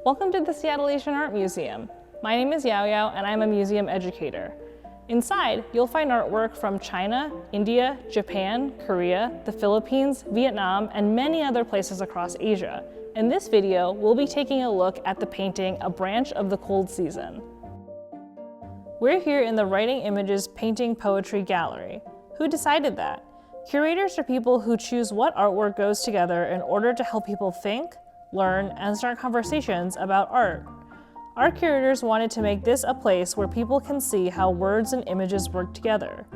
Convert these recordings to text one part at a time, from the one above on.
Welcome to the Seattle Asian Art Museum. My name is Yao Yao and I'm a museum educator. Inside, you'll find artwork from China, India, Japan, Korea, the Philippines, Vietnam, and many other places across Asia. In this video, we'll be taking a look at the painting, A Branch of the Cold Season. We're here in the Writing Images Painting Poetry Gallery. Who decided that? Curators are people who choose what artwork goes together in order to help people think, learn, and start conversations about art. Our curators wanted to make this a place where people can see how words and images work together.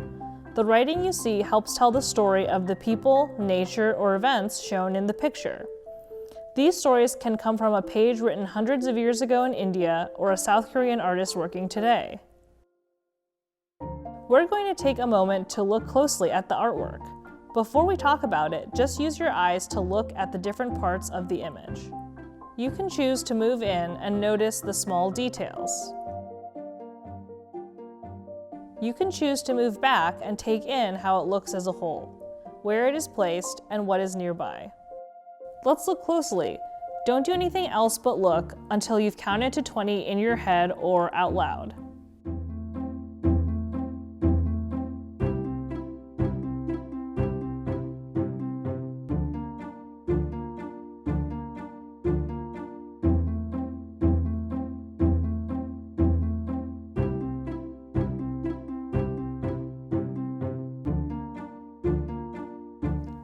The writing you see helps tell the story of the people, nature, or events shown in the picture. These stories can come from a page written hundreds of years ago in India or a South Korean artist working today. We're going to take a moment to look closely at the artwork. Before we talk about it, just use your eyes to look at the different parts of the image. You can choose to move in and notice the small details. You can choose to move back and take in how it looks as a whole, where it is placed, and what is nearby. Let's look closely. Don't do anything else but look until you've counted to 20 in your head or out loud.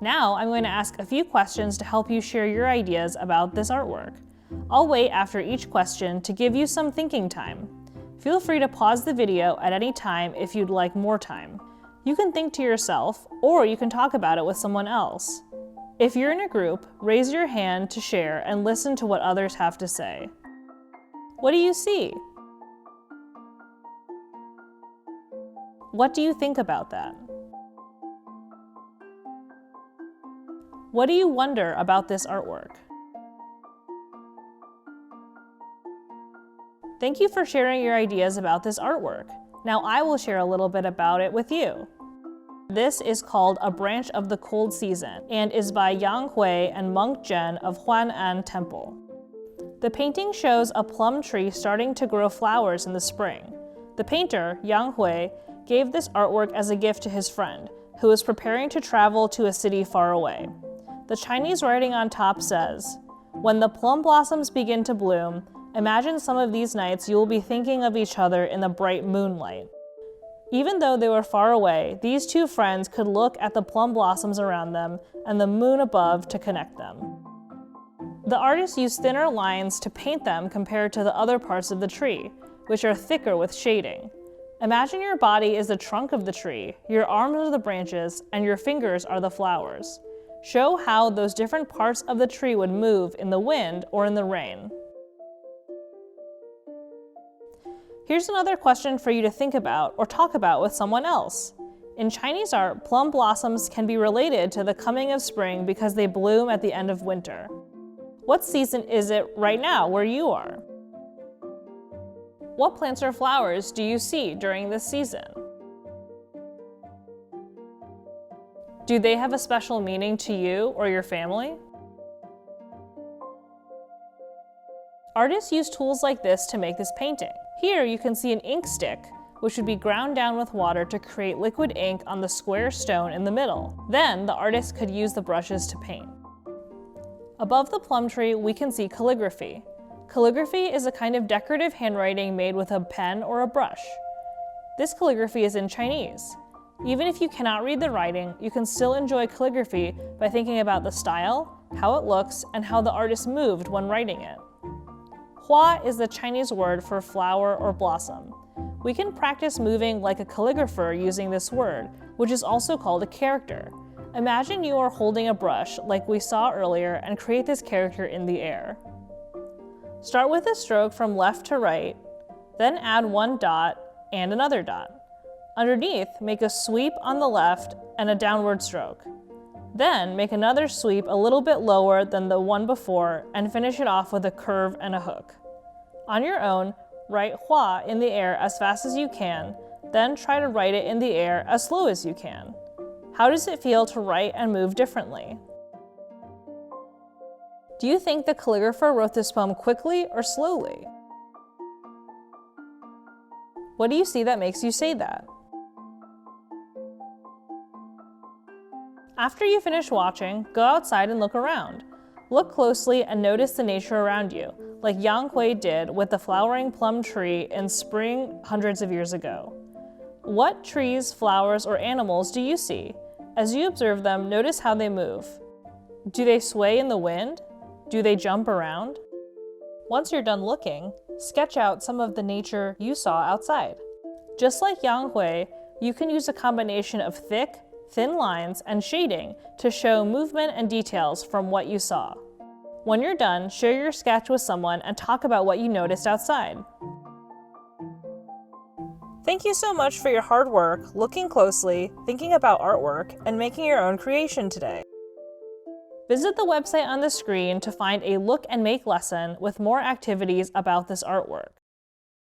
Now I'm going to ask a few questions to help you share your ideas about this artwork. I'll wait after each question to give you some thinking time. Feel free to pause the video at any time if you'd like more time. You can think to yourself, or you can talk about it with someone else. If you're in a group, raise your hand to share and listen to what others have to say. What do you see? What do you think about that? What do you wonder about this artwork? Thank you for sharing your ideas about this artwork. Now I will share a little bit about it with you. This is called A Branch of the Cold Season and is by Yang Hui and Monk Zhen of Huanan Temple. The painting shows a plum tree starting to grow flowers in the spring. The painter, Yang Hui, gave this artwork as a gift to his friend, who was preparing to travel to a city far away. The Chinese writing on top says, "When the plum blossoms begin to bloom, imagine some of these nights you will be thinking of each other in the bright moonlight." Even though they were far away, these two friends could look at the plum blossoms around them and the moon above to connect them. The artist used thinner lines to paint them compared to the other parts of the tree, which are thicker with shading. Imagine your body is the trunk of the tree, your arms are the branches, and your fingers are the flowers. Show how those different parts of the tree would move in the wind or in the rain. Here's another question for you to think about or talk about with someone else. In Chinese art, plum blossoms can be related to the coming of spring because they bloom at the end of winter. What season is it right now where you are? What plants or flowers do you see during this season? Do they have a special meaning to you or your family? Artists use tools like this to make this painting. Here you can see an ink stick, which would be ground down with water to create liquid ink on the square stone in the middle. Then the artist could use the brushes to paint. Above the plum tree, we can see calligraphy. Calligraphy is a kind of decorative handwriting made with a pen or a brush. This calligraphy is in Chinese. Even if you cannot read the writing, you can still enjoy calligraphy by thinking about the style, how it looks, and how the artist moved when writing it. Hua is the Chinese word for flower or blossom. We can practice moving like a calligrapher using this word, which is also called a character. Imagine you are holding a brush like we saw earlier and create this character in the air. Start with a stroke from left to right, then add one dot and another dot. Underneath, make a sweep on the left and a downward stroke. Then make another sweep a little bit lower than the one before and finish it off with a curve and a hook. On your own, write Hua in the air as fast as you can, then try to write it in the air as slow as you can. How does it feel to write and move differently? Do you think the calligrapher wrote this poem quickly or slowly? What do you see that makes you say that? After you finish watching, go outside and look around. Look closely and notice the nature around you, like Yang Hui did with the flowering plum tree in spring hundreds of years ago. What trees, flowers, or animals do you see? As you observe them, notice how they move. Do they sway in the wind? Do they jump around? Once you're done looking, sketch out some of the nature you saw outside. Just like Yang Hui, you can use a combination of thick, thin lines and shading to show movement and details from what you saw. When you're done, share your sketch with someone and talk about what you noticed outside. Thank you so much for your hard work, looking closely, thinking about artwork, and making your own creation today. Visit the website on the screen to find a look and make lesson with more activities about this artwork.